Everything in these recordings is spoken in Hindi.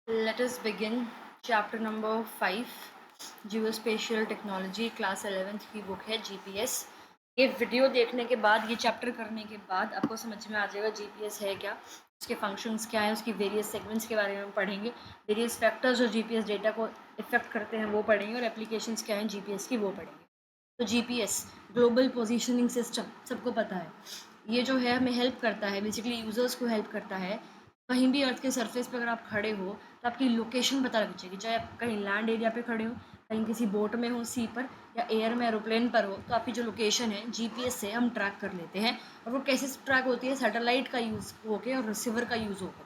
Let us begin chapter number 5 geospatial technology class 11th की बुक है जीपीएस। ये वीडियो देखने के बाद, ये चैप्टर करने के बाद आपको समझ में आ जाएगा जीपीएस है क्या, उसके फंक्शंस क्या है, उसकी वेरियस सेगमेंट्स के बारे में पढ़ेंगे, वेरियस फैक्टर्स जो जीपीएस डेटा को इफेक्ट करते हैं वो पढ़ेंगे, और एप्लीकेशंस क्या हैं जीपीएस की वो पढ़ेंगे। तो जीपीएस ग्लोबल पोजीशनिंग सिस्टम सबको पता है। ये जो है हमें हेल्प करता है, बेसिकली यूज़र्स को हेल्प करता है। कहीं भी अर्थ के सरफेस पर अगर आप खड़े हो तो आपकी लोकेशन पता लग जाएगी, चाहे आप कहीं लैंड एरिया पे खड़े हो, कहीं किसी बोट में हो, सी पर या एयर में एरोप्लेन पर हो, तो आपकी जो लोकेशन है जीपीएस से हम ट्रैक कर लेते हैं। और वो कैसे ट्रैक होती है, सैटेलाइट का यूज़ होके और रिसीवर का यूज़ होकर।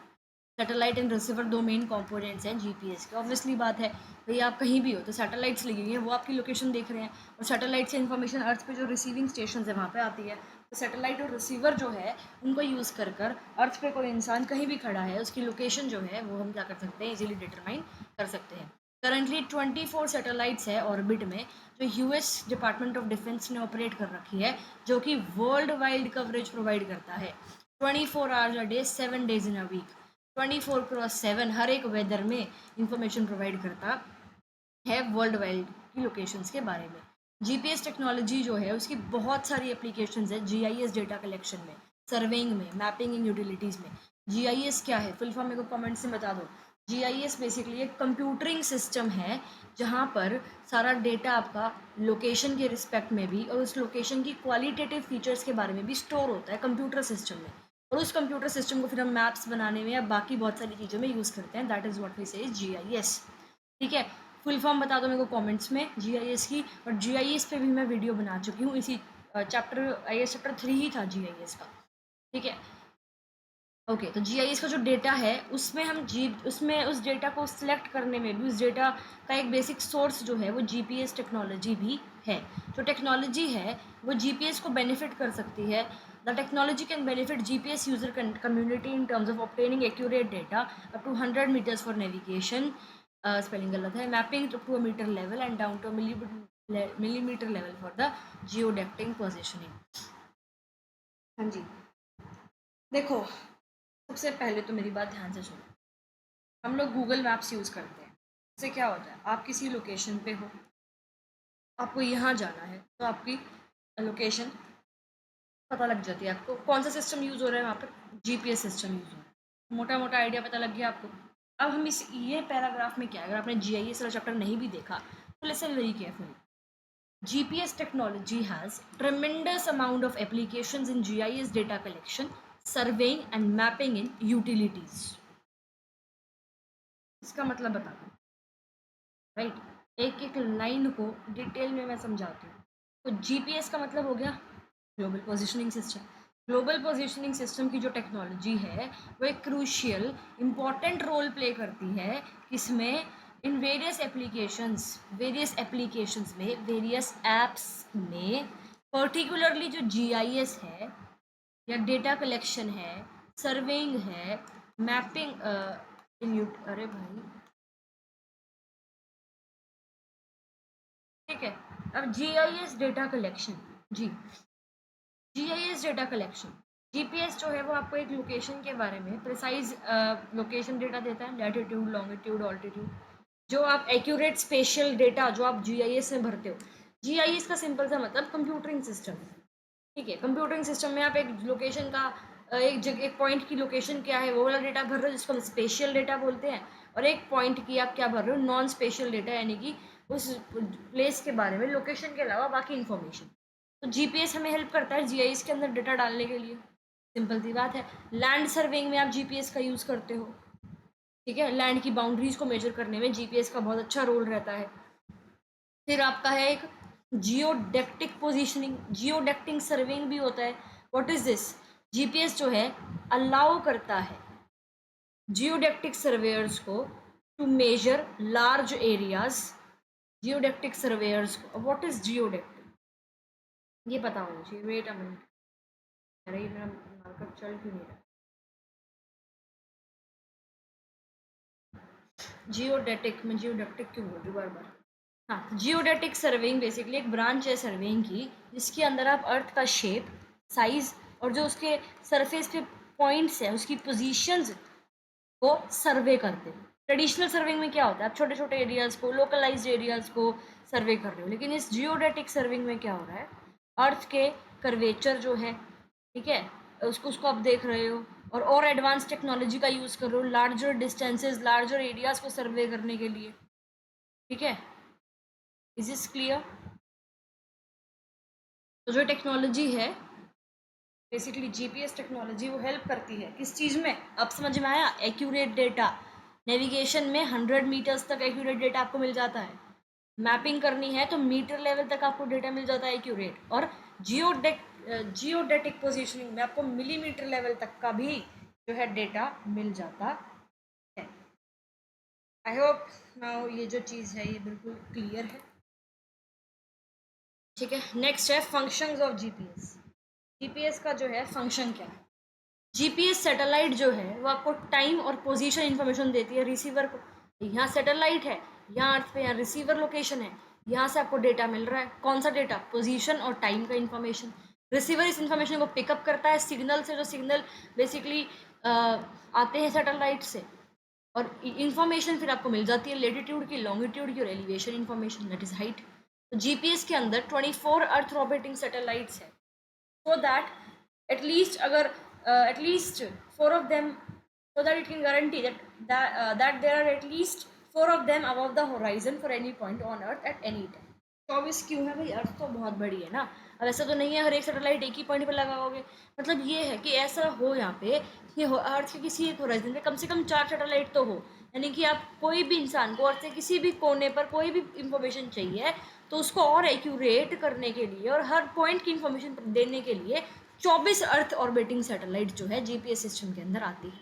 सैटेलाइट एंड रिसीवर दो मेन कंपोनेंट्स हैं जीपीएस के। ऑब्वियसली बात है भाई, आप कहीं भी हो तो सैटेलाइट्स लगी हुई हैं, वो आपकी लोकेशन देख रहे हैं, और सैटेलाइट से इन्फॉर्मेशन अर्थ पे जो रिसीविंग स्टेशन है वहाँ पे आती है। तो सैटेलाइट और रिसीवर जो है उनको यूज़ कर कर अर्थ पे कोई इंसान कहीं भी खड़ा है उसकी लोकेशन जो है वो हम क्या कर सकते हैं, इजीली डिटरमाइन कर सकते हैं। करंटली 24 सैटेलाइट्स है ऑर्बिट में, जो यूएस डिपार्टमेंट ऑफ डिफेंस ने ऑपरेट कर रखी है, जो कि वर्ल्ड वाइड कवरेज प्रोवाइड करता है 24 hours a day 7 days in a week, 24x7 हर एक वेदर में इंफॉर्मेशन प्रोवाइड करता है वर्ल्ड वाइड की लोकेशंस के बारे में। जीपीएस टेक्नोलॉजी जो है उसकी बहुत सारी एप्लीकेशंस है जीआईएस डेटा कलेक्शन में, सर्वेइंग में, मैपिंग इन यूटिलिटीज़ में। जीआईएस क्या है, फुल फॉर्म मेरे को कमेंट से बता दो। जीआईएस बेसिकली एक कंप्यूटरिंग सिस्टम है जहाँ पर सारा डेटा आपका लोकेशन के रिस्पेक्ट में भी और उस लोकेशन की क्वालिटेटिव फीचर्स के बारे में भी स्टोर होता है कंप्यूटर सिस्टम में, और उस कंप्यूटर सिस्टम को फिर हम मैप्स बनाने में या बाकी बहुत सारी चीज़ों में यूज़ करते हैं। दैट इज़ व्हाट वी से जीआईएस। ठीक है, फुल फॉर्म बता दो मेरे को कमेंट्स में जीआईएस की। और जीआईएस पे भी मैं वीडियो बना चुकी हूँ, इसी चैप्टर चैप्टर 3 ही था जीआईएस का। ठीक है, ओके। तो जीआईएस का जो डेटा है उसमें उस डेटा को सिलेक्ट करने में भी, उस डेटा का एक बेसिक सोर्स जो है वो जीपीएस टेक्नोलॉजी भी है। जो टेक्नोलॉजी है वो जीपीएस को बेनिफिट कर सकती है। The technology can benefit GPS user community in terms of obtaining accurate data up to 100 metres for navigation, spelling गलत है, mapping to a metre level and down to millimetre level for the geodetic positioning. हाँ जी, देखो सबसे पहले तो मेरी बात ध्यान से सुनो। हम लोग गूगल मैप्स यूज़ करते हैं। इससे क्या होता है, आप किसी लोकेशन पे हो, आपको यहाँ जाना है, तो आपकी लोकेशन पता लग जाती है। आपको कौन सा सिस्टम यूज़ हो रहा है वहाँ पर, जीपीएस सिस्टम यूज़ हो रहा है। मोटा मोटा आइडिया पता लग गया आपको। अब हम ये पैराग्राफ में क्या है, अगर आपने जीआईएस वाला चैप्टर नहीं भी देखा तो listen very carefully. GPS technology has tremendous amount of applications in GIS data collection, surveying and mapping in utilities. इसका मतलब बता दो, राइट? एक एक लाइन को डिटेल में मैं समझाती हूँ। तो जीपीएस का मतलब हो गया global positioning system. Global positioning system की जो टेक्नोलॉजी है वो एक क्रूशियल इम्पॉर्टेंट रोल प्ले करती है, किसमें, इन वेरियस एप्लीकेशंस में, वेरियस एप्स में। पर्टिकुलरली जो जीआईएस है या डेटा कलेक्शन है, सर्वेइंग है, मैपिंग अरे भाई, ठीक है। अब जीआईएस डेटा कलेक्शन, जी जीआईएस डेटा कलेक्शन, जीपीएस जो है वो आपको एक लोकेशन के बारे में प्रिसाइज लोकेशन डेटा देता है, लैटिट्यूड, लॉन्गिट्यूड, ऑल्टीट्यूड, जो आप एक्यूरेट स्पेशियल डेटा जो आप जीआईएस में भरते हो। जीआईएस का सिंपल सा मतलब कंप्यूटरिंग सिस्टम। ठीक है, कंप्यूटरिंग सिस्टम में आप एक लोकेशन का एक जगह, एक पॉइंट की लोकेशन क्या है वो वाला डेटा भर रहे हो जिसको हम स्पेशियल डेटा बोलते हैं, और एक पॉइंट की आप क्या भर रहे हो, नॉन स्पेशियल डेटा, यानी कि उस प्लेस के बारे में लोकेशन के अलावा बाकी इन्फॉर्मेशन। तो जीपीएस हमें हेल्प करता है जीआईएस के अंदर डेटा डालने के लिए। सिंपल सी बात है। लैंड सर्वेइंग में आप जीपीएस का यूज़ करते हो। ठीक है, लैंड की बाउंड्रीज को मेजर करने में जीपीएस का बहुत अच्छा रोल रहता है। फिर आपका है एक जियोडेक्टिक पोजीशनिंग, जियोडेक्टिंग सर्वेइंग भी होता है। व्हाट इज दिस, जीपीएस जो है अलाउ करता है जियोडेक्टिक सर्वेयर्स को to measure large areas, geodetic surveyors को। व्हाट इज जियोडेक्टिक, ये पता होना चाहिए। वेट अ मिनट, अरे ये मेरा मार्कर चल क्यों नहीं रहा। जियोडेटिक, मैं जियोडेक्टिक क्यों बोल रही हूँ बार बार। हाँ, जियोडेटिक सर्वेइंग बेसिकली एक ब्रांच है सर्वेइंग की, जिसके अंदर आप अर्थ का शेप, साइज और जो उसके सरफेस पे पॉइंट्स है उसकी पोजीशंस को सर्वे करते हैं। ट्रेडिशनल सर्विंग में क्या होता है, आप छोटे छोटे एरियाज को, लोकलाइज्ड एरियाज को सर्वे कर रहे हो, लेकिन इस जियोडेटिक सर्विंग में क्या हो रहा है, अर्थ के कर्वेचर जो है, ठीक है, उसको उसको आप देख रहे हो, और एडवांस टेक्नोलॉजी का यूज़ कर रहे हो लार्जर डिस्टेंसेस, लार्जर एरियाज को सर्वे करने के लिए, ठीक है। Is this clear? तो जो टेक्नोलॉजी है बेसिकली जीपीएस टेक्नोलॉजी, वो हेल्प करती है किस चीज़ में, अब समझ में आया? एक्यूरेट डेटा, नेविगेशन में 100 मीटर्स तक एक्यूरेट डेटा आपको मिल जाता है, मैपिंग करनी है तो मीटर लेवल तक आपको डेटा मिल जाता है एक्यूरेट, और जियोडेटिक पोजीशनिंग में आपको मिलीमीटर लेवल तक का भी जो है डेटा मिल जाता है। आई होप नाउ ये जो चीज़ है ये बिल्कुल क्लियर है, ठीक है। नेक्स्ट है फंक्शंस ऑफ जीपीएस। जीपीएस का जो है फंक्शन क्या है, जीपीएस सैटेलाइट जो है वो आपको टाइम और पोजीशन इन्फॉर्मेशन देती है रिसीवर को, यहाँ सैटेलाइट है, यहाँ अर्थ पे यहाँ रिसीवर लोकेशन है, यहाँ से आपको डेटा मिल रहा है, कौन सा डेटा, पोजीशन और टाइम का इन्फॉर्मेशन। रिसीवर इस इन्फॉर्मेशन को पिकअप करता है सिग्नल से, जो सिग्नल बेसिकली आते हैं सैटेलाइट से, और इन्फॉर्मेशन फिर आपको मिल जाती है लेटीट्यूड की, लॉन्गिट्यूड की, और elevation information, that is height. तो जीपीएस के अंदर 24 अर्थ ऑर्बिटिंग सैटेलाइट्स है, so that at least अगर at least 4 of them, so that it can guarantee that there are at least 4 of them above the horizon for any point on earth at any time। 24 क्यों है भाई, अर्थ तो बहुत बड़ी है ना, अब ऐसा तो नहीं है हर एक सैटेलाइट एक ही पॉइंट पर लगाओगे, मतलब ये है कि ऐसा हो यहाँ पे कि अर्थ के किसी एक होराइजन पे कम से कम 4 सैटेलाइट तो हो, यानी कि आप कोई भी इंसान को अर्थ के किसी भी कोने पर कोई भी इंफॉर्मेशन चाहिए तो उसको और एक्यूरेट करने के लिए और हर पॉइंट की इंफॉर्मेशन देने के लिए 24 अर्थ ऑर्बिटिंग सैटेलाइट जो है जीपीएस सिस्टम के अंदर आती है।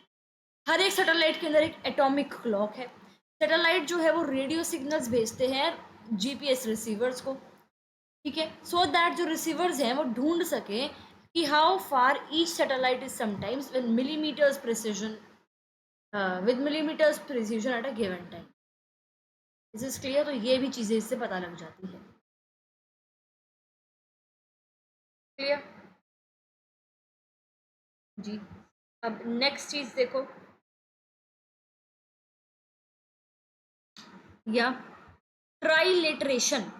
हर एक सैटेलाइट के अंदर एक एटॉमिक क्लॉक है। सैटेलाइट जो है वो रेडियो सिग्नल्स भेजते हैं जीपीएस रिसीवर्स को, ठीक है, सो दैट जो रिसीवर्स हैं वो ढूंढ सकें कि how far each satellite is sometimes with millimetres precision, at a given time. Is is clear? तो ये भी चीज़ें इससे पता लग जाती है। क्लियर जी। अब नेक्स्ट चीज देखो, या trilateration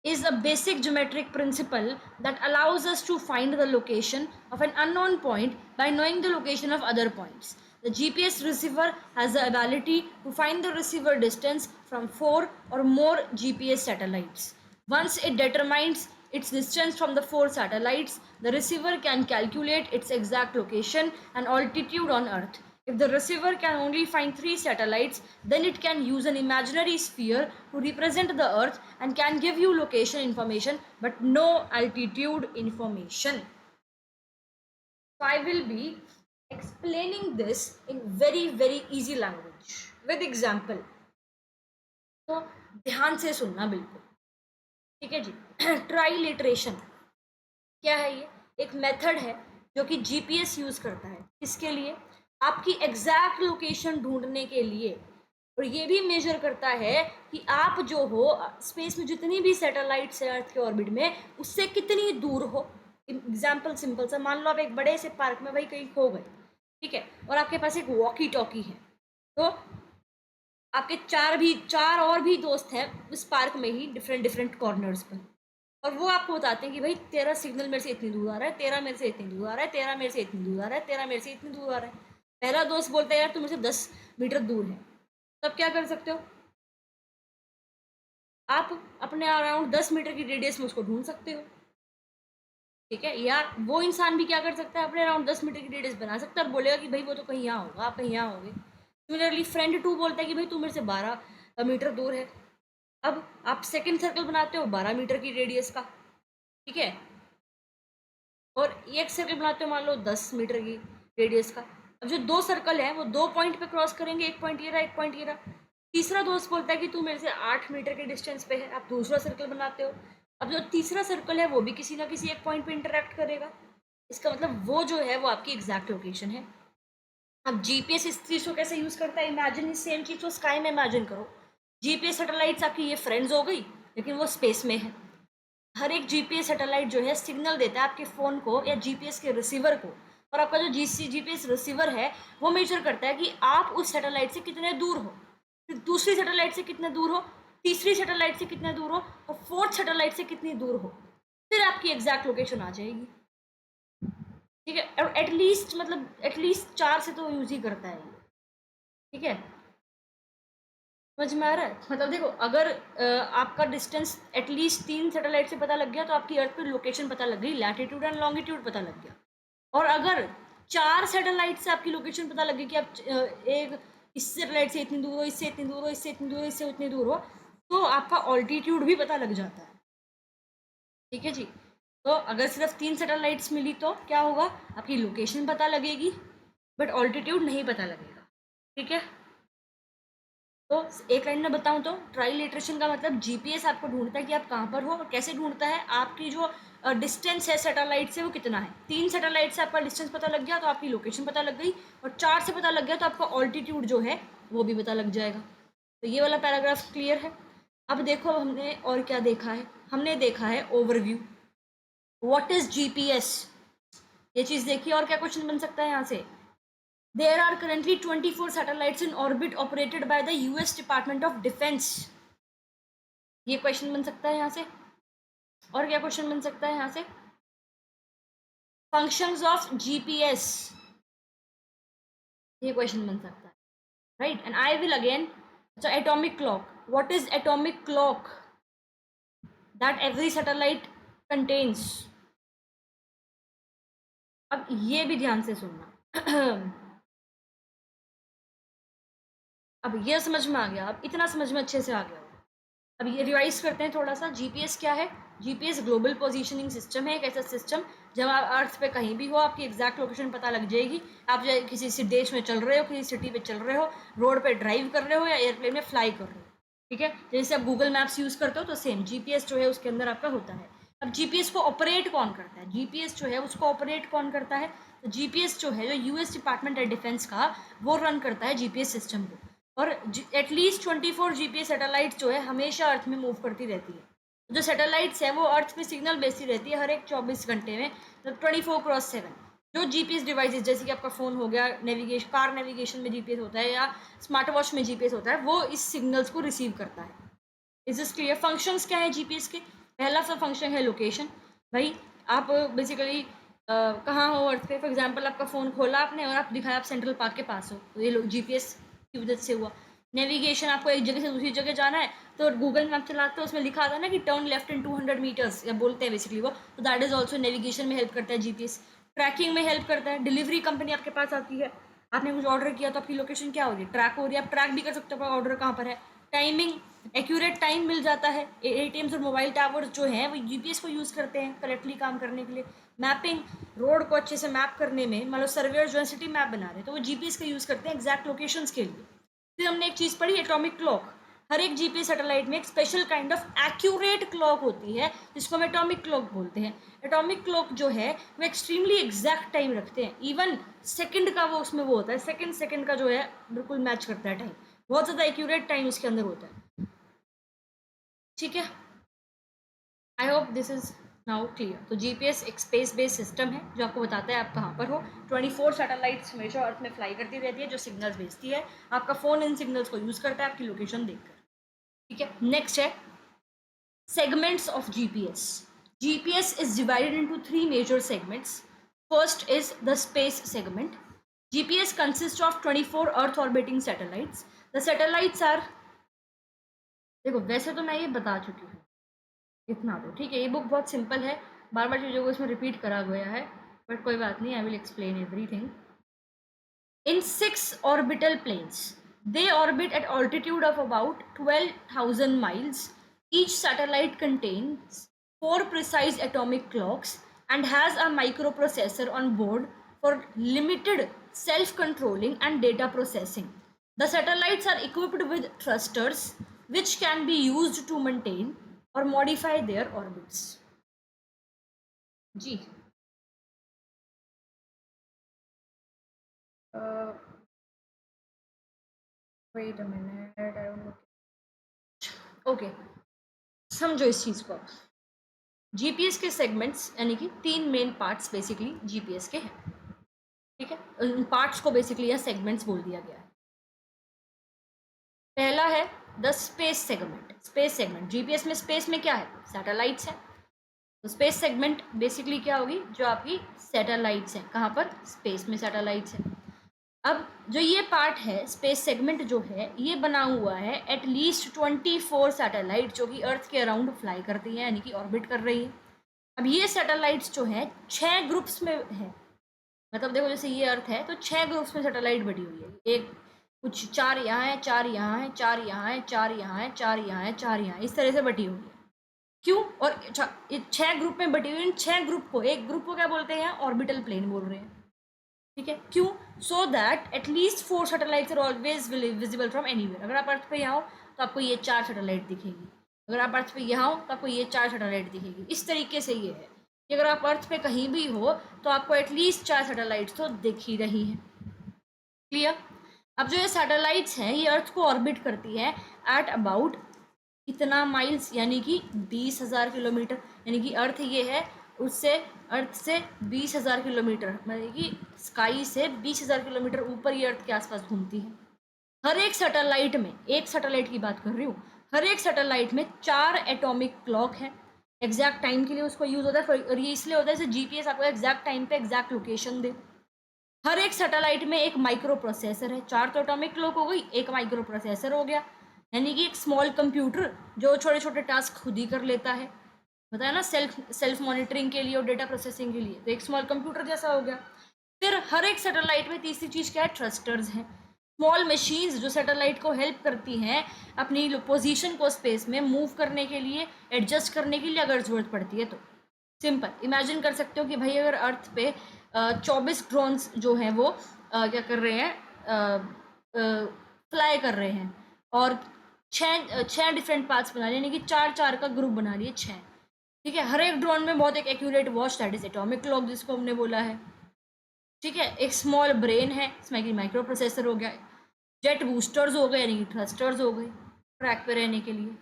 is a basic geometric principle that allows us to find the location of an unknown point by knowing the location of other points. The GPS receiver has the ability to find the receiver distance from 4 or more GPS satellites. Once it determines its distance from the 4 satellites, the receiver can calculate its exact location and altitude on Earth. If the receiver can only find 3 satellites, then it can use an imaginary sphere to represent the Earth and can give you location information but no altitude information. So I will be explaining this in very easy language with example. तो ध्यान से सुनना बिल्कुल, ठीक है जी। ट्राइलिटरेशन क्या है? ये एक मेथड है जो कि जीपीएस यूज करता है, किसके लिए? आपकी एग्जैक्ट लोकेशन ढूंढने के लिए, और ये भी मेजर करता है कि आप जो हो स्पेस में जितनी भी सैटेलाइट्स है अर्थ के ऑर्बिट में उससे कितनी दूर हो। एग्जाम्पल सिंपल सा, मान लो आप एक बड़े से पार्क में भाई कहीं खो गए, ठीक है, और आपके पास एक वॉकी टॉकी है, तो आपके चार और भी दोस्त हैं उस पार्क में ही डिफरेंट कॉर्नर्स पर, और वो आपको बताते हैं कि भाई तेरा सिग्नल मेरे से इतनी दूर आ रहा है, तेरा मेरे से इतनी दूर आ रहा है, तेरा मेरे से इतनी दूर आ रहा है, तेरा मेरे से इतनी दूर आ रहा है। पहला दोस्त बोलता है यार तू मेरे से 10 मीटर दूर है, तब क्या कर सकते हो आप? अपने अराउंड 10 मीटर की रेडियस में उसको ढूंढ सकते हो, ठीक है। या वो इंसान भी क्या कर सकता है, अपने अराउंड 10 मीटर की रेडियस बना सकता है और बोलेगा कि भाई वो तो कहीं यहाँ होगा, आप कहीं यहाँ होगे। सिमिलरली फ्रेंड 2 बोलता है कि भाई तू मेरे से 12 मीटर दूर है। अब आप सेकेंड सर्कल बनाते हो 12 मीटर की रेडियस का, ठीक है, और एक सर्कल बनाते हो मान लो 10 मीटर की रेडियस का। अब जो 2 सर्कल है वो 2 पॉइंट पे क्रॉस करेंगे, एक पॉइंट ये रहा, एक पॉइंट ये रहा। तीसरा दोस्त बोलता है कि तू मेरे से 8 मीटर के डिस्टेंस पे है, आप दूसरा सर्कल बनाते हो। अब जो तीसरा सर्कल है वो भी किसी ना किसी एक पॉइंट पे इंटरेक्ट करेगा, इसका मतलब वो जो है वो आपकी एग्जैक्ट लोकेशन है। अब जीपीएस इस चीज़ को कैसे यूज़ करता है, इमेजिन इस सेम चीज़ को स्काई में इमेजिन करो। जीपीएस सैटेलाइट्स आपकी ये फ्रेंड्स हो गई, लेकिन वो स्पेस में है। हर एक जीपीएस सैटेलाइट जो है सिग्नल देता है आपके फ़ोन को या जीपीएस के रिसीवर को और आपका जो जीपीएस रिसीवर है वो मेजर करता है कि आप उस सैटेलाइट से कितने दूर हो, फिर दूसरी सैटेलाइट से कितने दूर हो, तीसरी सैटेलाइट से कितने दूर हो, और फोर्थ सैटेलाइट से कितनी दूर हो, फिर आपकी एग्जैक्ट लोकेशन आ जाएगी। ठीक है, और एटलीस्ट मतलब एटलीस्ट 4 से तो यूज ही करता है ये। ठीक है, समझ में आ रहा है? मतलब देखो, अगर आपका डिस्टेंस एटलीस्ट 3 सैटेलाइट से पता लग गया तो आपकी अर्थ पे लोकेशन पता लग गई, लैटिट्यूड एंड लॉन्गिट्यूड पता लग गया। और अगर 4 सैटेलाइट से आपकी लोकेशन पता लग गई कि आप एक इस सैटेलाइट से इतनी दूर हो, इससे इतनी दूर हो, इससे इतनी दूर हो, इससे उतनी दूर हो, तो आपका ऑल्टीट्यूड भी पता लग जाता है। ठीक है जी। तो अगर सिर्फ 3 सैटेलाइट्स मिली तो क्या होगा, आपकी लोकेशन पता लगेगी बट ऑल्टीट्यूड नहीं पता लगेगा। ठीक है, तो एक लाइन में बताऊं तो ट्राइलेटरेशन का मतलब जीपीएस आपको ढूंढता है कि आप कहाँ पर हो, और कैसे ढूंढता है, आपकी जो डिस्टेंस है सैटेलाइट से वो कितना है। 3 सैटेलाइट से आपका डिस्टेंस पता लग गया तो आपकी लोकेशन पता लग गई, और 4 से पता लग गया तो आपका ऑल्टीट्यूड जो है वो भी पता लग जाएगा। तो ये वाला पैराग्राफ क्लियर है। अब देखो हमने और क्या देखा है, हमने देखा है ओवरव्यू, व्हाट इज जीपीएस, ये चीज देखिए। और क्या क्वेश्चन बन सकता है यहाँ से, there are currently 24 satellites in orbit operated by the US Department of Defense, ये क्वेश्चन बन सकता है यहाँ से। और क्या क्वेश्चन बन सकता है यहाँ से, फंक्शंस ऑफ जीपीएस, ये क्वेश्चन बन सकता है, right. And I will again, so atomic clock, what is atomic clock that every satellite contains, अब ये भी ध्यान से सुनना अब ये समझ में आ गया, अब इतना समझ में अच्छे से आ गया। अब ये रिवाइज करते हैं थोड़ा सा, जीपीएस क्या है। जीपीएस ग्लोबल पोजीशनिंग सिस्टम है, एक ऐसा सिस्टम जब आप अर्थ पे कहीं भी हो आपकी एग्जैक्ट लोकेशन पता लग जाएगी। आप चाहे किसी देश में चल रहे हो, किसी सिटी पे चल रहे हो, रोड पे ड्राइव कर रहे हो या एयरप्लेन में फ्लाई कर रहे हो, ठीक है, जैसे आप गूगल मैप्स यूज़ करते हो तो सेम जीपीएस जो है उसके अंदर आपका होता है। अब जीपीएस को ऑपरेट कौन करता है, जीपीएस जो है उसको ऑपरेट कौन करता है, तो जीपीएस जो है जो यूएस डिपार्टमेंट ऑफ डिफेंस का वो रन करता है जीपीएस सिस्टम को। और एटलीस्ट 24 जीपीएस सैटेलाइट जो है हमेशा अर्थ में मूव करती रहती है। जो सैटेलाइट्स है वो अर्थ पे सिग्नल भेजती रहती है हर एक 24 घंटे में, मतलब 24/7। जो जीपीएस डिवाइसेस जैसे कि आपका फ़ोन हो गया, नेविगेशन, कार नेविगेशन में जीपीएस होता है या स्मार्ट वॉच में जीपीएस होता है, वो इस सिग्नल्स को रिसीव करता है। Is this clear? फंक्शंस क्या है जीपीएस के, पहला सा फंक्शन है लोकेशन। भाई आप बेसिकली कहाँ हो अर्थ पे, फॉर एग्जांपल आपका फ़ोन खोला आपने और आप दिखाया आप सेंट्रल पार्क के पास हो, तो ये जीपीएस की वजह से हुआ। नेविगेशन, आपको एक जगह से दूसरी जगह जाना है तो गूगल मैप चलाते हो, उसमें लिखा आता है ना कि टर्न लेफ्ट इन 200 मीटर्स, या बोलते हैं बेसिकली वो, तो दैट इज ऑल्सो नेविगेशन में हेल्प करता है जीपीएस। ट्रैकिंग में हेल्प करता है, डिलीवरी कंपनी आपके पास आती है, आपने कुछ ऑर्डर किया तो आपकी लोकेशन क्या हो रही है, ट्रैक हो रही है, आप ट्रैक भी कर सकते हो ऑर्डर कहाँ पर है। टाइमिंग, एक्यूरेट टाइम मिल जाता है, एटीएम्स और मोबाइल टावर्स जो हैं वो जीपीएस को यूज़ करते हैं करेक्टली काम करने के लिए। मैपिंग, रोड को अच्छे से मैप करने में, मान लो सर्वेयर जो है सिटी मैप बना रहे हैं तो वो जीपीएस का यूज़ करते हैं एग्जैक्ट लोकेशंस के लिए। फिर हमने एक चीज़ पढ़ी, एटॉमिक क्लॉक। हर एक जीपीएस सैटेलाइट में एक special kind of accurate clock होती है जिसको हम एटॉमिक क्लॉक बोलते हैं। एटॉमिक क्लॉक जो है वो एक्सट्रीमली एग्जैक्ट टाइम रखते हैं, इवन सेकंड का वो उसमें वो होता है, सेकंड सेकंड का जो है बिल्कुल मैच करता है टाइम, बहुत ज़्यादा एक्यूरेट टाइम उसके अंदर होता है। ठीक है, आई hope this is now clear. तो जीपीएस एक स्पेस बेस्ड सिस्टम है जो आपको बताता है आप कहाँ पर हो। 24 सैटेलाइट्स हमेशा अर्थ में फ्लाई करती रहती है जो सिग्नल्स भेजती है, आपका फ़ोन इन सिग्नल्स को यूज़ करता है आपकी लोकेशन देखकर। ठीक है, नेक्स्ट है segments of GPS. GPS is divided into three major segments. First is the space segment. GPS consists of 24 Earth orbiting satellites. The satellites are, देखो वैसे तो मैं ये बता चुकी हूँ इतना तो, ठीक है, ये बुक बहुत सिंपल है, बार बार चीज़ों को इसमें रिपीट करा गया है, बट कोई बात नहीं, I will explain everything. In 6 orbital planes, they orbit at altitude of about 12,000 miles. Each satellite contains 4 precise atomic clocks and has a microprocessor on board for limited self-controlling and data processing. The satellites are equipped with thrusters which can be used to maintain or modify their orbits. जी, wait a minute, I don't know. Okay, समझो इस चीज़ को। जीपीएस के सेगमेंट्स यानी कि 3 मेन पार्ट्स बेसिकली जीपीएस के हैं। ठीक है, इन पार्ट्स को बेसिकली या सेगमेंट्स बोल दिया गया है। पहला है the space segment. Space segment, GPS में स्पेस में क्या है, सैटेलाइट्स है। तो स्पेस सेगमेंट बेसिकली क्या होगी, जो आपकी सैटेलाइट्स हैं, कहाँ पर, स्पेस में सैटेलाइट्स हैं। अब जो ये पार्ट है स्पेस सेगमेंट जो है, ये बना हुआ है एटलीस्ट 24 सैटेलाइट जो कि अर्थ के अराउंड फ्लाई करती हैं, यानी कि ऑर्बिट कर रही है। अब ये सैटेलाइट्स जो है 6 ग्रुप्स में है, मतलब देखो जैसे ये अर्थ है तो 6 ग्रुप्स में सैटेलाइट बटी हुई है। एक कुछ 4 यहाँ है, 4 यहाँ है, 4 यहाँ है, 4 यहाँ है, 4 यहाँ है, 4 यहाँ, इस तरह से बटी हुई है। क्यों, और 6 ग्रुप में बटी हुई, इन 6 ग्रुप को, एक ग्रुप को क्या बोलते हैं, ऑर्बिटल प्लेन बोल रहे हैं। ठीक है, क्यों, so that at least 4 satellites are always visible from anywhere. अगर आप अर्थ पे यहाँ हो तो आपको ये 4 सैटेलाइट दिखेगी, अगर आप अर्थ पे यहाँ हो तो आपको ये 4 सैटेलाइट दिखेगी। इस तरीके से ये है कि अगर आप अर्थ पे कहीं भी हो तो आपको एटलीस्ट 4 सैटेलाइट्स तो दिख ही रही हैं। क्लियर। अब जो ये सैटेलाइट्स हैं ये अर्थ को ऑर्बिट करती है एट अबाउट इतना माइल्स, यानी कि 20,000 किलोमीटर, यानी कि अर्थ ये है उससे, अर्थ से 20,000 किलोमीटर, मतलब कि स्काई से 20,000 किलोमीटर ऊपर ये अर्थ के आसपास घूमती है। हर एक सैटेलाइट में, एक सैटेलाइट की बात कर रही हूँ, हर एक सैटेलाइट में 4 एटॉमिक क्लॉक है, एग्जैक्ट टाइम के लिए उसको यूज होता है। और ये इसलिए होता है जैसे जीपीएस आपको एग्जैक्ट टाइम पे एग्जैक्ट लोकेशन दे। हर एक सैटेलाइट में एक माइक्रो प्रोसेसर है, 4 तो एटॉमिक क्लॉक हो गई, एक माइक्रो प्रोसेसर हो गया, यानी कि एक स्मॉल कंप्यूटर जो छोटे छोटे टास्क खुद ही कर लेता है, बताया ना, सेल्फ मॉनिटरिंग के लिए और डेटा प्रोसेसिंग के लिए, तो एक स्मॉल कंप्यूटर जैसा हो गया। फिर हर एक सैटेलाइट में तीसरी चीज क्या है, थ्रस्टर्स हैं, स्मॉल मशीन्स जो सैटेलाइट को हेल्प करती हैं अपनी पोजीशन को स्पेस में मूव करने के लिए, एडजस्ट करने के लिए अगर जरूरत पड़ती है तो। सिंपल इमेजिन कर सकते हो कि भाई अगर अर्थ पे 24 ड्रोन्स जो हैं वो क्या कर रहे हैं, फ्लाई कर रहे हैं, और छः डिफरेंट पार्ट्स बना लिए, यानी कि 4-4 का ग्रुप बना लिए, 6। ठीक है, हर एक ड्रोन में बहुत एक accurate watch, that is atomic clock जिसको हमने बोला है। ठीक है, एक स्मॉल ब्रेन है, इसमें कि माइक्रो प्रोसेसर हो गया, जेट बूस्टर्स हो गए, यानी कि थ्रस्टर्स हो गए ट्रैक पे रहने के लिए।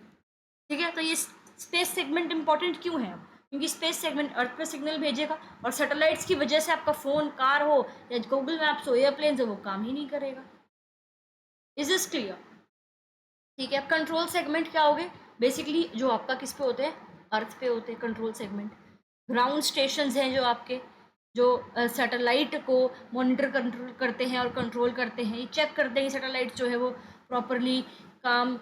ठीक है, तो ये स्पेस सेगमेंट इंपॉर्टेंट क्यों है, क्योंकि स्पेस सेगमेंट अर्थ पे सिग्नल भेजेगा, और सैटेलाइट्स की वजह से आपका फ़ोन, कार हो या गूगल मैप्स हो, एयरप्लेन हो, वो काम ही नहीं करेगा। Is this clear. ठीक है, अब कंट्रोल सेगमेंट क्या हो गए, बेसिकली जो आपका किस पे होते हैं, अर्थ पे होते हैं कंट्रोल सेगमेंट। ग्राउंड स्टेशन हैं जो आपके, जो सैटेलाइट को मॉनिटर कंट्रोल करते हैं और कंट्रोल करते हैं, ये चेक करते हैं सैटेलाइट जो है वो प्रॉपरली काम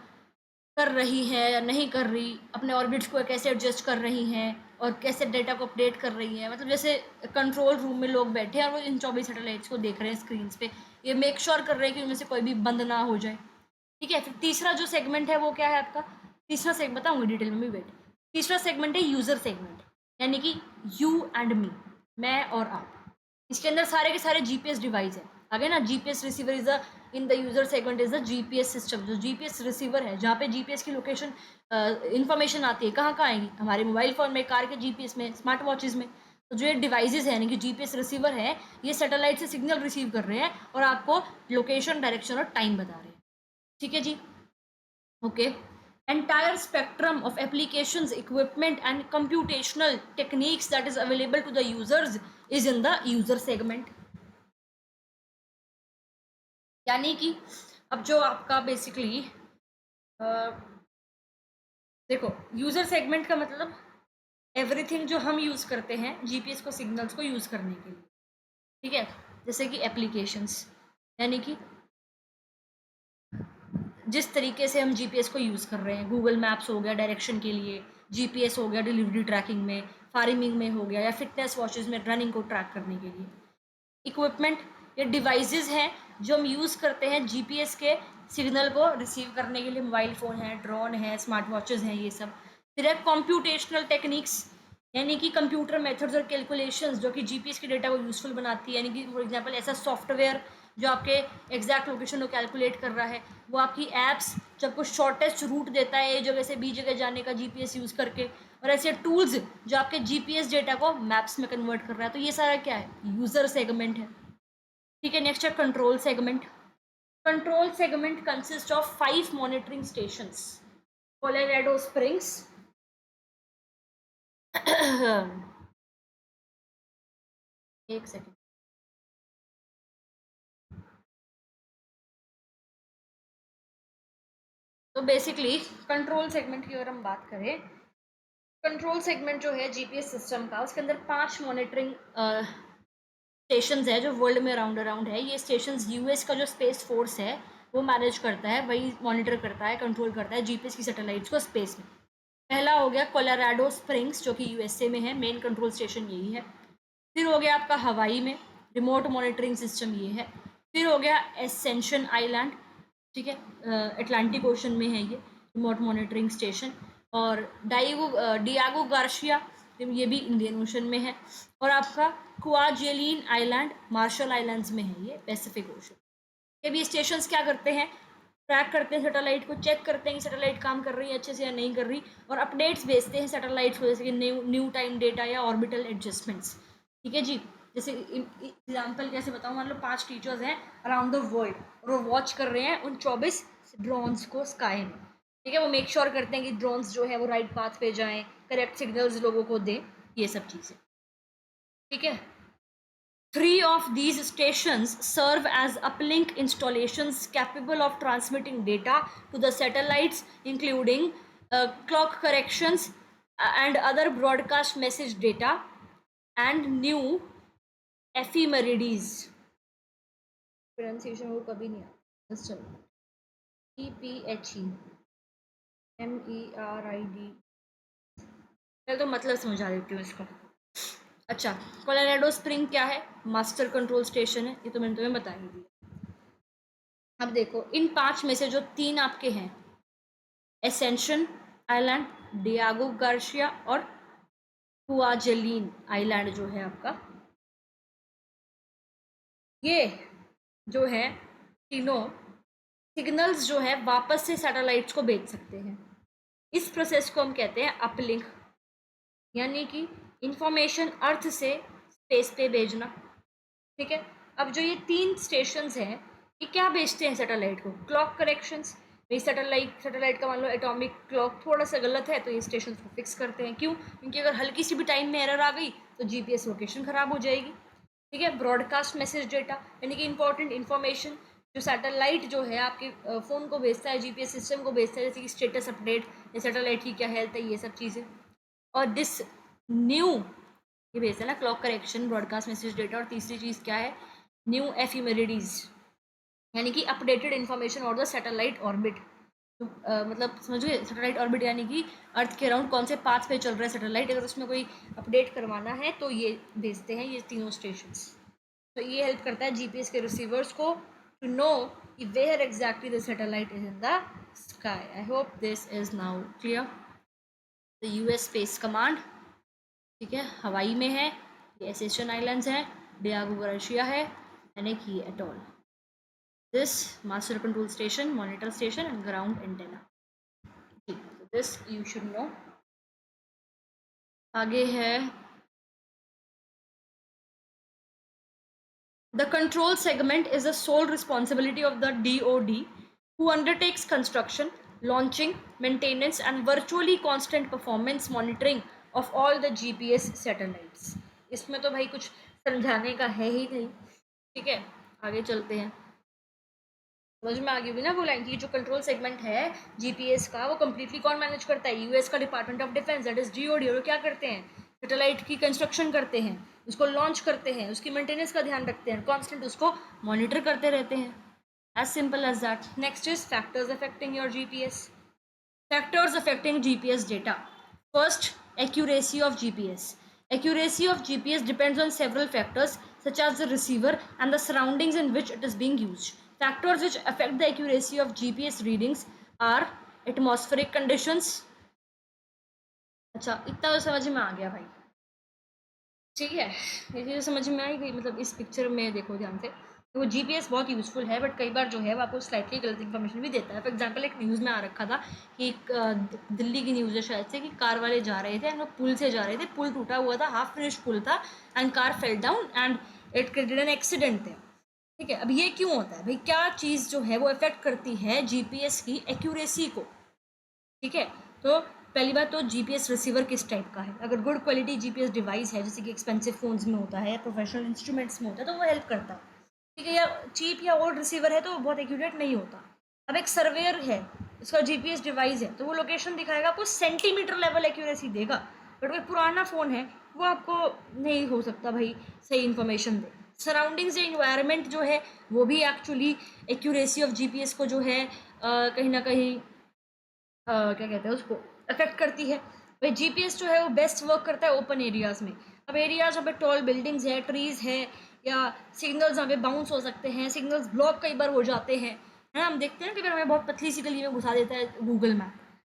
कर रही है या नहीं कर रही, अपने ऑर्बिट्स को कैसे एडजस्ट कर रही हैं और कैसे डेटा को अपडेट कर रही हैं। मतलब जैसे कंट्रोल रूम में लोग बैठे हैं और वो इन 24 सैटेलाइट्स को देख रहे हैं स्क्रीन्स पे, ये मेक श्योर कर रहे हैं कि उनमें से कोई भी बंद ना हो जाए। ठीक है, फिर तीसरा जो सेगमेंट है वो क्या है आपका, तीसरा सेगमेंट बताऊंगी डिटेल में भी, वेट। तीसरा सेगमेंट है यूजर सेगमेंट, यानी कि यू एंड मी, मैं और आप। इसके अंदर सारे के सारे जीपीएस डिवाइस है। आगे ना, GPS receiver is the, in the user segment is the GPS system, जो जीपीएस रिसीवर है जहाँ पे जीपीएस की लोकेशन इन्फॉर्मेशन आती है, कहाँ कहाँ आएगी, हमारे मोबाइल फोन में, कार के जीपीएस में, स्मार्ट वॉचेज में। तो जो ये डिवाइसेज है, यानी कि जीपीएस रिसीवर है, ये सैटेलाइट से सिग्नल रिसीव कर रहे हैं और आपको लोकेशन, डायरेक्शन और टाइम बता रहे हैं। ठीक है जी, okay. entire spectrum of applications, equipment and computational techniques that is available to the users is in the user segment। यानी कि अब जो आपका बेसिकली देखो, यूजर सेगमेंट का मतलब एवरीथिंग जो हम यूज करते हैं जीपीएस को, सिग्नल्स को यूज करने के लिए। ठीक है, जैसे कि एप्लीकेशंस, यानी कि जिस तरीके से हम जीपीएस को यूज़ कर रहे हैं, गूगल मैप्स हो गया डायरेक्शन के लिए, जीपीएस हो गया डिलीवरी ट्रैकिंग में, फार्मिंग में हो गया, या फिटनेस वॉचेस में रनिंग को ट्रैक करने के लिए। इक्विपमेंट, ये डिवाइसेस हैं जो हम यूज़ करते हैं जीपीएस के सिग्नल को रिसीव करने के लिए, मोबाइल फ़ोन है, ड्रोन है, स्मार्ट वॉचेस हैं, ये सब। फिर है कॉम्प्यूटेशनल टेक्निक्स, यानी कि कंप्यूटर मेथड्स और कैलकुलेशंस जो कि जीपीएस के डेटा को यूजफुल बनाती है, यानी कि फॉर एग्जांपल ऐसा सॉफ्टवेयर जो आपके एग्जैक्ट लोकेशन को कैलकुलेट कर रहा है, वो आपकी एप्स जो आपको शॉर्टेस्ट रूट देता है ए जगह से बी जगह जाने का जीपीएस यूज़ करके, और ऐसे टूल्स जो आपके जीपीएस डेटा को मैप्स में कन्वर्ट कर रहा है। तो ये सारा क्या है, यूज़र सेगमेंट है। ठीक है, नेक्स्ट है control segment. Control segment consist of 5 monitoring stations, Colorado springs एक सेकेंड, तो बेसिकली कंट्रोल सेगमेंट की अगर हम बात करें, कंट्रोल सेगमेंट जो है जीपीएस सिस्टम का, उसके अंदर 5 मॉनिटरिंग स्टेशंस है जो वर्ल्ड में अराउंड अराउंड है। ये स्टेशंस यूएस का जो स्पेस फोर्स है वो मैनेज करता है, वही मॉनिटर करता है, कंट्रोल करता है जीपीएस की सैटेलाइट्स को स्पेस में। पहला हो गया कोलोराडो स्प्रिंग्स जो कि यूएसए में है, मेन कंट्रोल स्टेशन यही है। फिर हो गया आपका हवाई में, रिमोट मॉनिटरिंग सिस्टम ये है। फिर हो गया एसेंशन आइलैंड, ठीक है, अटलांटिक ओशन में है ये रिमोट मॉनिटरिंग स्टेशन। और डियागो गार्शिया, ये भी इंडियन ओशन में है। और आपका क्वाजेलिन आइलैंड मार्शल आइलैंड्स में है, ये पैसिफिक ओशन। ये भी स्टेशंस क्या करते हैं, ट्रैक करते हैं सैटेलाइट को, चेक करते हैं कि सैटेलाइट काम कर रही है अच्छे से या नहीं कर रही, और अपडेट्स भेजते हैं सैटेलाइट्स को, जैसे कि न्यू टाइम डेटा या ऑर्बिटल एडजस्टमेंट्स। ठीक है जी। जैसे एग्जाम्पल कैसे बताऊँ, मान लो 5 टीचर्स हैं अराउंड द वर्ल्ड और वो वॉच कर रहे हैं उन 24 ड्रोन्स को स्काई में। ठीक है, वो मेक श्योर करते हैं कि ड्रोन्स जो है वो राइट पाथ पे जाएं, करेक्ट सिग्नल्स लोगों को दें, ये सब चीज़ें। ठीक है। 3 of these stations serve as uplink installations capable of transmitting data to the satellites, including clock corrections and other broadcast message data and new ephemerides. Pronunciation वो कभी नहीं आता, बस चलो EPHEMERID। पहले तो मतलब समझा देती हूँ इसको। अच्छा, कोलोराडो स्प्रिंग क्या है, मास्टर कंट्रोल स्टेशन है, ये तो मैंने तुम्हें बता ही दिया। अब देखो इन 5 में से जो 3 आपके हैं, एसेंशन आइलैंड, डियागो गार्शिया और क्वाजेलिन आइलैंड जो है आपका, ये जो है तीनों सिग्नल्स जो है वापस से सैटेलाइट्स को भेज सकते हैं। इस प्रोसेस को हम कहते हैं अपलिंक, यानी कि इंफॉर्मेशन अर्थ से स्पेस पे भेजना। ठीक है। अब जो ये 3 स्टेशंस हैं, ये क्या भेजते हैं सैटेलाइट को, क्लॉक करेक्शंस। भाई सैटेलाइट का मान लो एटॉमिक क्लॉक थोड़ा सा गलत है तो ये स्टेशन को फिक्स करते हैं। क्यों? क्योंकि अगर हल्की सी भी टाइम में एरर आ गई तो जीपीएस लोकेशन खराब हो जाएगी। ठीक है। ब्रॉडकास्ट मैसेज डेटा, यानी कि इंपॉर्टेंट इन्फॉर्मेशन जो सैटेलाइट जो है आपके फ़ोन को भेजता है, जीपीएस सिस्टम को भेजता है, जैसे कि स्टेटस अपडेट या सैटेलाइट की क्या हेल्थ है, ये सब चीज़ें। और दिस न्यू, ये भेजता है ना clock correction, broadcast message data. और तीसरी चीज़ क्या है, न्यू एफिमेरिडीज, यानी कि अपडेटेड इन्फॉर्मेशन और द सैटेलाइट ऑर्बिट। तो मतलब समझिए सैटेलाइट ऑर्बिट यानी कि अर्थ के अराउंड कौन से पाथ पे चल रहा है सैटेलाइट, अगर उसमें कोई अपडेट करवाना है तो ये भेजते हैं ये तीनों स्टेशंस। तो ये हेल्प करता है जीपीएस के रिसीवर्स को टू नो कि where exactly the satellite is in the sky. I hope this is now clear. The US space command, ठीक है, हवाई में है, ये एसेशन आइलैंड्स हैं, डियागो गार्शिया है, यानी कि atoll. This master control station, monitor station and ground antenna. ठीक, तो दिस यू शुड नो। आगे है the control segment is the sole responsibility of the DoD, who undertakes construction, launching, maintenance and virtually constant performance monitoring of all the GPS satellites। इसमें तो भाई कुछ समझाने का है ही नहीं। ठीक है, आगे चलते हैं। समझ में आ गई ना वो लाइन की, जो कंट्रोल सेगमेंट है जीपीएस का वो कंप्लीटली कौन मैनेज करता है, यूएस का department of defence, that is DoD. और क्या करते हैं, सैटेलाइट की कंस्ट्रक्शन करते हैं, उसको लॉन्च करते हैं, उसकी मेंटेनेंस का ध्यान रखते हैं, कांस्टेंट उसको मॉनिटर करते रहते हैं। As simple as that. Next is factors affecting your GPS. Factors affecting GPS data. First, accuracy of GPS. Accuracy of GPS depends on several factors such as the receiver and the surroundings in which it is being used. Factors which affect the accuracy of GPS readings are atmospheric conditions. अच्छा, इतना तो समझ में आ गया भाई। ठीक है, ये चीज़ समझ में आई गई। मतलब इस पिक्चर में देखो ध्यान से, तो वो जीपीएस बहुत यूज़फुल है, बट कई बार जो है वो आपको स्लाइटली गलत इन्फॉर्मेशन भी देता है। फॉर एग्जांपल एक न्यूज़ में आ रखा था कि एक दिल्ली की न्यूज़ है शायद से, कि कार वाले जा रहे थे एंड वो पुल से जा रहे थे, पुल टूटा हुआ था, हाफ फिनिश्ड पुल था and car fell down and it created an accident थे। ठीक है, अब ये क्यों होता है भाई, क्या चीज़ जो है वो अफेक्ट करती है जीपीएस की एक्यूरेसी को। ठीक है, तो पहली बात तो जीपीएस रिसीवर किस टाइप का है। अगर गुड क्वालिटी जीपीएस डिवाइस है, जैसे कि एक्सपेंसिव फोन्स में होता है, प्रोफेशनल इंस्ट्रूमेंट्स में होता है, तो वो हेल्प करता है। ठीक है, या चीप या ओल्ड रिसीवर है तो वो बहुत एक्यूरेट नहीं होता। अब एक सर्वेयर है, इसका जीपीएस डिवाइस है तो वो लोकेशन दिखाएगा, आपको सेंटीमीटर लेवल एक्यूरेसी देगा। बट कोई पुराना फ़ोन है वो आपको नहीं हो सकता भाई सही इन्फॉर्मेशन दे। सराउंडिंग्स या इन्वायरमेंट जो है वो भी एक्चुअली एक्यूरेसी ऑफ जीपीएस को जो है कहीं ना कहीं क्या कहते हैं उसको अफेक्ट करती है। भाई जीपीएस जो है वो बेस्ट वर्क करता है ओपन एरियाज़ में। अब एरियाज जहाँ पे टॉल बिल्डिंग्स है, ट्रीज़ है, या सिग्नल्स जहाँ पे बाउंस हो सकते हैं, सिग्नल्स ब्लॉक कई बार हो जाते हैं, है ना। हम देखते हैं कि हमें बहुत पतली सी गली में घुसा देता है गूगल मैप,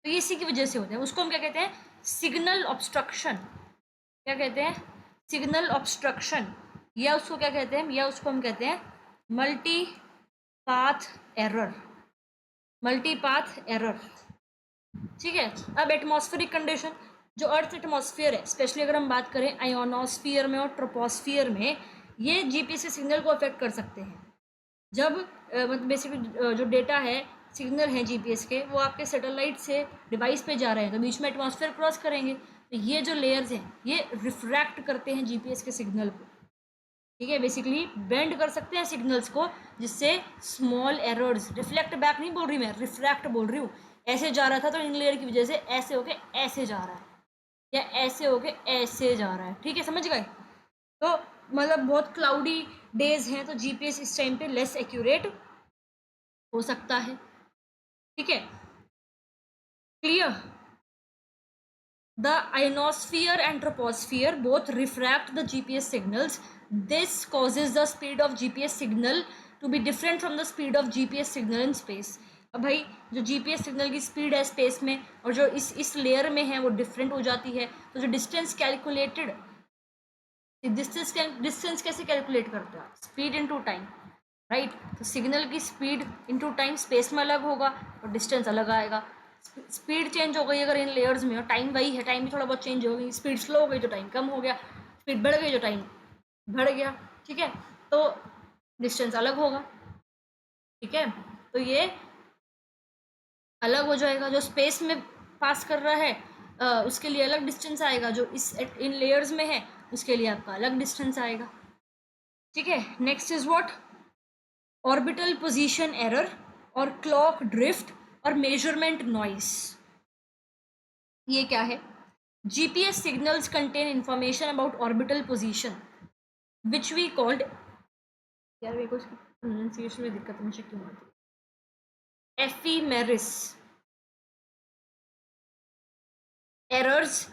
तो ये इसी की वजह से होता है। उसको हम क्या कहते हैं, सिग्नल ऑब्स्ट्रक्शन। क्या कहते हैं, सिग्नल ऑब्स्ट्रक्शन, या उसको क्या कहते हैं, या उसको हम कहते हैं multi path error. Multi path error, ठीक है। अब एटमॉस्फेरिक कंडीशन, जो अर्थ एटमॉस्फेयर है, स्पेशली अगर हम बात करें आयोनोस्फीयर में और ट्रोपोस्फियर में, ये जीपीएस के सिग्नल को अफेक्ट कर सकते हैं। जब मतलब बेसिकली जो डेटा है, सिग्नल हैं जीपीएस के, वो आपके सैटेलाइट से डिवाइस पे जा रहे हैं तो बीच में एटमॉस्फेयर क्रॉस करेंगे, तो ये जो लेयर्स हैं ये रिफ्रैक्ट करते हैं जीपीएस के सिग्नल को, ठीक है। बेसिकली बेंड कर सकते हैं सिग्नल्स को, जिससे स्मॉल एरर्स, रिफ्लेक्ट बैक नहीं बोल रही मैं, रिफ्रैक्ट बोल रही हूँ। ऐसे जा रहा था तो इन लेयर की वजह से ऐसे होके ऐसे जा रहा है, या ऐसे होके ऐसे जा रहा है, ठीक है, समझ गए। तो मतलब बहुत क्लाउडी डेज हैं तो जीपीएस इस टाइम पे लेस एक्यूरेट हो सकता है, ठीक है, clear. The ionosphere and troposphere both refract the GPS signals. This causes the speed of GPS signal to be different from the speed of GPS signal in space. अब भाई जो जीपीएस सिग्नल की स्पीड है स्पेस में और जो इस लेयर में है वो डिफरेंट हो जाती है। तो जो डिस्टेंस कैलकुलेटेड, डिस्टेंस कैसे कैलकुलेट करते हो, स्पीड इनटू टाइम, राइट। तो सिग्नल की स्पीड इनटू टाइम स्पेस में अलग होगा और डिस्टेंस अलग आएगा। स्पीड चेंज हो गई अगर इन लेयर्स में, और टाइम वही है, टाइम भी थोड़ा बहुत चेंज हो गई, स्पीड स्लो हो गई तो टाइम कम हो गया, स्पीड बढ़ गई तो टाइम बढ़ गया, ठीक है, तो डिस्टेंस अलग होगा, ठीक है। तो ये अलग हो जाएगा, जो स्पेस में पास कर रहा है उसके लिए अलग डिस्टेंस आएगा, जो इन लेयर्स में है उसके लिए आपका अलग डिस्टेंस आएगा, ठीक है। Next is what, orbital position error और क्लॉक ड्रिफ्ट और मेजरमेंट नॉइस। ये क्या है, GPS signals contain information about orbital position which we called, यार मेरे को इसकी प्रोनाउंसिएशन में दिक्कत मुझे क्यों आती है, ephemeris errors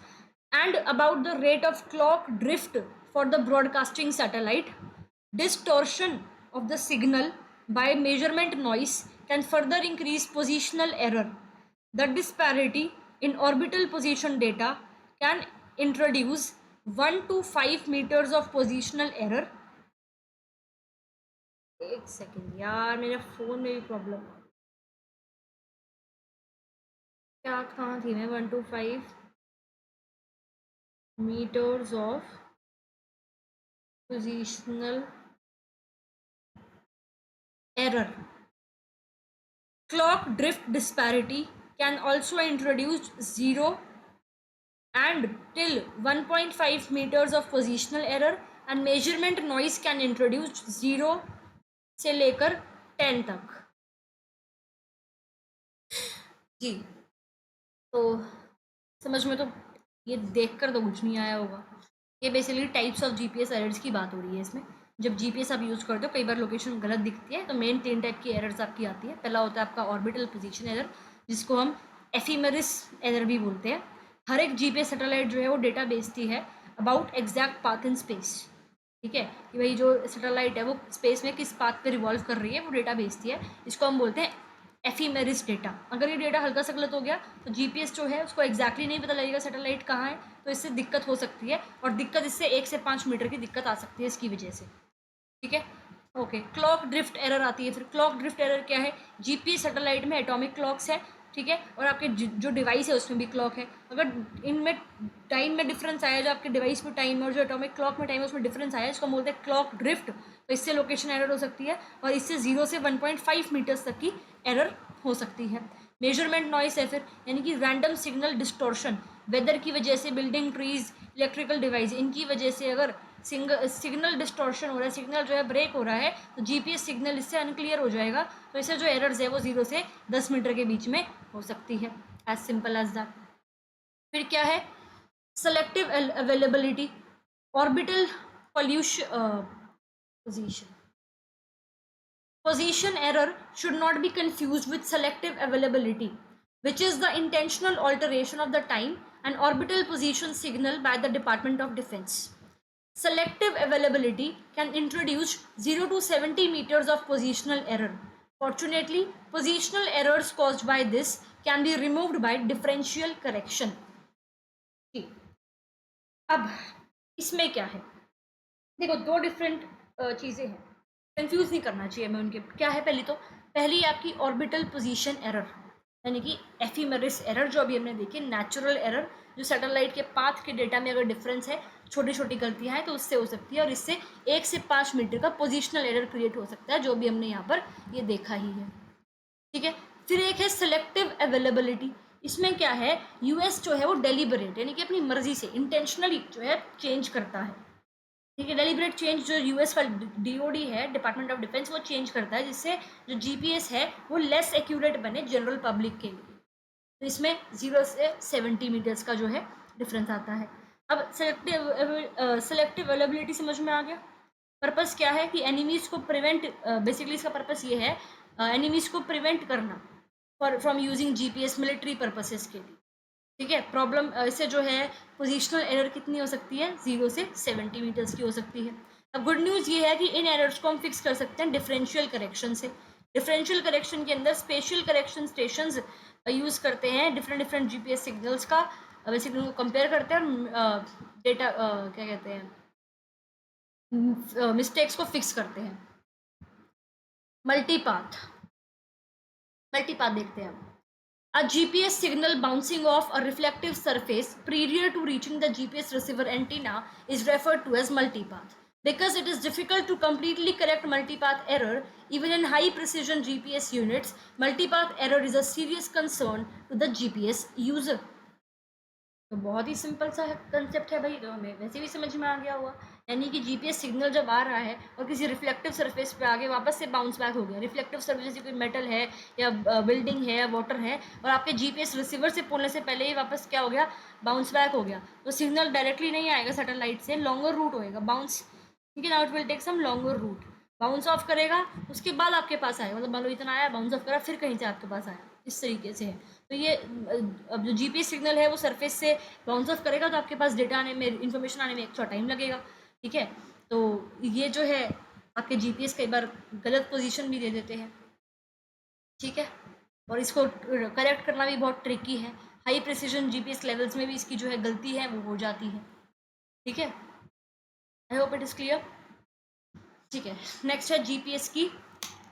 and about the rate of clock drift for the broadcasting satellite. Distortion of the signal by measurement noise can further increase positional error. The disparity in orbital position data can introduce 1 to 5 meters of positional error. एक सेकेंड यार, मेरे फोन में भी प्रॉब्लम, क्या कहाँ थी मैं, 1 to 5 meters of positional error. Clock drift disparity can also introduce 0 and till 1.5 meters of positional error, and measurement noise can introduce 0 से लेकर 10 तक। जी, तो समझ में तो ये देखकर तो कुछ नहीं आया होगा। ये basically types of GPS errors की बात हो रही है इसमें। जब जीपीएस आप यूज़ करते हो कई बार लोकेशन गलत दिखती है, तो मेन 3 टाइप की एरर्स आपकी आती है। पहला होता है आपका ऑर्बिटल पोजीशन एरर, जिसको हम एफीमेरिस एरर भी बोलते हैं। हर एक जीपीएस सैटेलाइट जो है वो डेटा भेजती है about exact path in space, ठीक है, कि भाई जो सैटेलाइट है वो स्पेस में किस पाथ पे रिवॉल्व कर रही है वो डेटा भेजती है। इसको हम बोलते हैं एफीमेरिस डेटा। अगर ये डेटा हल्का सा गलत हो गया तो जीपीएस जो है उसको एग्जैक्टली नहीं पता लगेगा सैटेलाइट कहाँ है, तो इससे दिक्कत हो सकती है, और दिक्कत इससे 1 से 5 मीटर की दिक्कत आ सकती है इसकी वजह से, ठीक है। ओके, क्लॉक ड्रिफ्ट एरर आती है। फिर क्लॉक ड्रिफ्ट एरर क्या है, जीपीएस सैटेलाइट में एटॉमिक क्लॉक्स है, ठीक है, और आपके जो डिवाइस है उसमें भी क्लॉक है। अगर इनमें टाइम में डिफरेंस आया, जो आपके डिवाइस में टाइम है और जो एटॉमिक क्लॉक में टाइम है उसमें डिफरेंस आया, इसको बोलते हैं क्लॉक ड्रिफ्ट। तो इससे लोकेशन एरर हो सकती है, और इससे 0 से 1.5 मीटर्स तक की एरर हो सकती है। मेजरमेंट नॉइस है फिर, यानी कि रैंडम सिग्नल डिस्टॉर्शन, वेदर की वजह से, बिल्डिंग, ट्रीज, इलेक्ट्रिकल डिवाइस, इनकी वजह से अगर सिग्नल डिस्टॉर्शन हो रहा है, सिग्नल जो है ब्रेक हो रहा है, तो जीपीएस सिग्नल इससे अनक्लियर हो जाएगा, तो इससे जो एरर्स है वो 0 से 10 मीटर के बीच में हो सकती है। As simple as that. फिर क्या है, selective availability, orbital pollution position error should not be confused with selective availability, which is the intentional alteration of the time and orbital position signal by the Department of Defense. Selective availability can introduce 0 to 70 meters of positional error. Fortunately, positional errors caused by this can be removed by differential correction. अब इसमें क्या है, देखो दो डिफरेंट चीज़ें हैं, कंफ्यूज नहीं करना चाहिए हमें उनके। क्या है, पहली आपकी ऑर्बिटल पोजीशन एरर, यानी कि एफिमेरिस एरर जो अभी हमने देखी, नेचुरल एरर जो सैटेलाइट के पाथ के डेटा में अगर डिफरेंस है, छोटी छोटी गलतियां हैं तो उससे हो सकती है, और इससे 1 से 5 मीटर का पोजिशनल एरर क्रिएट हो सकता है, जो भी हमने यहाँ पर ये देखा ही है। ठीक है, फिर एक है सेलेक्टिव अवेलेबिलिटी। इसमें क्या है, यूएस जो है वो डेलिबरेट यानी कि अपनी मर्जी से इंटेंशनली जो है चेंज करता है। ठीक है, डेलिबरेट चेंज जो यूएस का डीओडी है, डिपार्टमेंट ऑफ डिफेंस, वो चेंज करता है जिससे जो जीपीएस है वो लेस एक्यूरेट बने जनरल पब्लिक के लिए। तो इसमें 0 से 70 मीटर्स का जो है डिफरेंस आता है। अब सेलेक्टिव अवेलेबिलिटी समझ में आ गया। पर्पस क्या है कि एनिमीज को प्रिवेंट, बेसिकली इसका पर्पस ये है एनिमीज को प्रिवेंट करना from using GPS military purposes के लिए। ठीक है, प्रॉब्लम इससे जो है पोजिशनल एरर कितनी हो सकती है, 0 से 70 मीटर्स की हो सकती है। अब गुड न्यूज़ ये है कि इन एरर्स को हम फिक्स कर सकते हैं डिफरेंशियल करेक्शन से। डिफरेंशियल करेक्शन के अंदर स्पेशल करेक्शन स्टेशंस यूज़ करते हैं डिफरेंट जीपीएस सिग्नल्स का, बेसिकली उनको कंपेयर करते हैं और डेटा क्या कहते हैं, मिस्टेक्स को फिक्स करते हैं। मल्टीपाथ देखते हैं हम। A GPS signal bouncing off a reflective surface prior to reaching the GPS receiver antenna is referred to as multipath. Because it is difficult to completely correct multipath error, even in high precision GPS units, multipath error is a serious concern to the GPS user. तो बहुत ही सिंपल सा कंसेप्ट है भाई, तो हमें वैसे भी समझ में आ गया हुआ। यानी कि जीपीएस सिग्नल जब आ रहा है और किसी रिफ्लेक्टिव सरफेस पे आगे वापस से बाउंस बैक हो गया, रिफ्लेक्टिव सरफेस जैसे कोई मेटल है या बिल्डिंग है या वाटर है, और आपके जीपीएस रिसीवर से बोलने से पहले ही वापस क्या हो गया, बाउंस बैक हो गया, तो सिग्नल डायरेक्टली नहीं आएगा सैटेलाइट से, लॉन्गर रूट होएगा बाउंस। ठीक है, now it will take some longer route, bounce off करेगा उसके बाद आपके पास आएगा, मतलब मान लो इतना आया, बाउंस ऑफ करा, फिर कहीं से आपके पास आया, इस तरीके से है। तो ये अब जो जीपीएस सिग्नल है वो सरफेस से बाउंस ऑफ करेगा, तो आपके पास डेटा आने में, इन्फॉर्मेशन आने में एक्स्ट्रा टाइम लगेगा। ठीक है, तो ये जो है आपके जीपीएस कई बार गलत पोजीशन भी दे देते हैं। ठीक है, और इसको करेक्ट करना भी बहुत ट्रिकी है, हाई प्रिसीजन जीपीएस लेवल्स में भी इसकी जो है गलती है वो हो जाती है। ठीक है, I hope it is clear. ठीक है, नेक्स्ट है जीपीएस की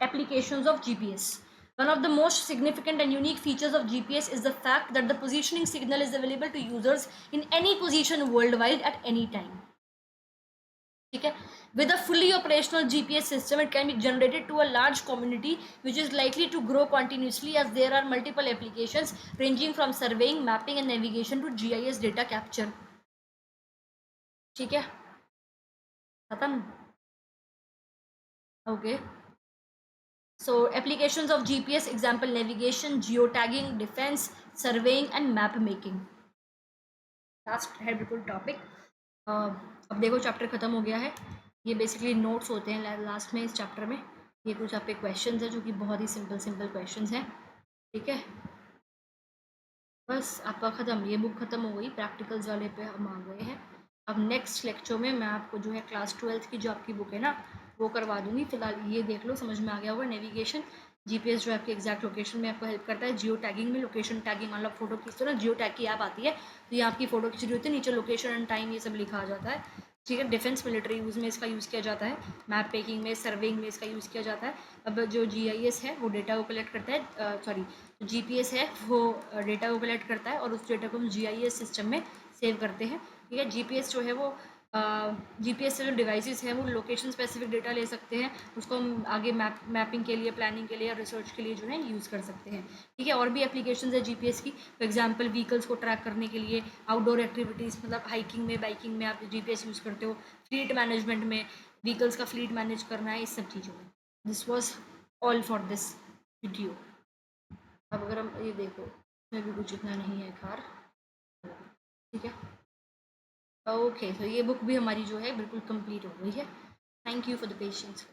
applications of GPS. One of the most significant and unique features of GPS is the fact that the positioning signal is available to users in any position worldwide at any time. ठीक है, with a fully operational GPS system, it can be generated to a large community which is likely to grow continuously as there are multiple applications ranging from surveying, mapping and navigation to GIS data capture. ठीक है, खत्म। Okay. So applications of GPS, example navigation, geotagging, defense, surveying and map making. Last है बिल्कुल टॉपिक। अब देखो चैप्टर ख़त्म हो गया है, ये बेसिकली नोट्स होते हैं लास्ट में इस चैप्टर में। ये कुछ आपके क्वेश्चंस हैं जो कि बहुत ही सिंपल क्वेश्चंस हैं। ठीक है, बस आपका ख़त्म, ये बुक ख़त्म हो गई, प्रैक्टिकल्स वाले पे हम आ गए हैं। अब नेक्स्ट लेक्चर में मैं आपको जो है क्लास 12th की जो आपकी बुक है ना वो करवा दूँगी। फिलहाल ये देख लो, समझ में आ गया होगा। नेविगेशन, जीपीएस जो आपके एग्जैक्ट लोकेशन में आपको हेल्प करता है। जियो टैगिंग में लोकेशन टैगिंग, मान लो फोटो खींचते हो ना, जियो टैग की ऐप आती है, तो ये आपकी फ़ोटो खींच रही होती है, नीचे लोकेशन एंड टाइम ये सब लिखा आ जाता है। ठीक है, डिफेंस मिलिट्री यूज़ में इसका यूज़ किया जाता है, मैप मेकिंग में, सर्वेइंग में इसका यूज़ किया जाता है। अब जो जीआईएस है वो डेटा को कलेक्ट करता है, सॉरी जीपीएस है वो डेटा को कलेक्ट करता है और उस डेटा को हम जीआईएस सिस्टम में सेव करते हैं। ठीक है, जीपीएस जो है वो जीपीएस से जो डिवाइसेस हैं वो लोकेशन स्पेसिफिक डेटा ले सकते हैं, उसको हम आगे मैपिंग के लिए, प्लानिंग के लिए या रिसर्च के लिए जो है यूज़ कर सकते हैं। ठीक है, और भी एप्लीकेशंस है जीपीएस की, फॉर एग्जांपल व्हीकल्स को ट्रैक करने के लिए, आउटडोर एक्टिविटीज़ मतलब हाइकिंग में, बाइकिंग में आप जीपीएस यूज़ करते हो, फ्लीट मैनेजमेंट में व्हीकल्स का फ्लीट मैनेज करना है, इस सब चीज़ों में। This was all for this video. अब अगर हम ये देखो, इसमें भी कुछ इतना नहीं है खार, ठीक है। ओके, तो ये बुक भी हमारी जो है बिल्कुल कंप्लीट हो गई है। Thank you for the patience.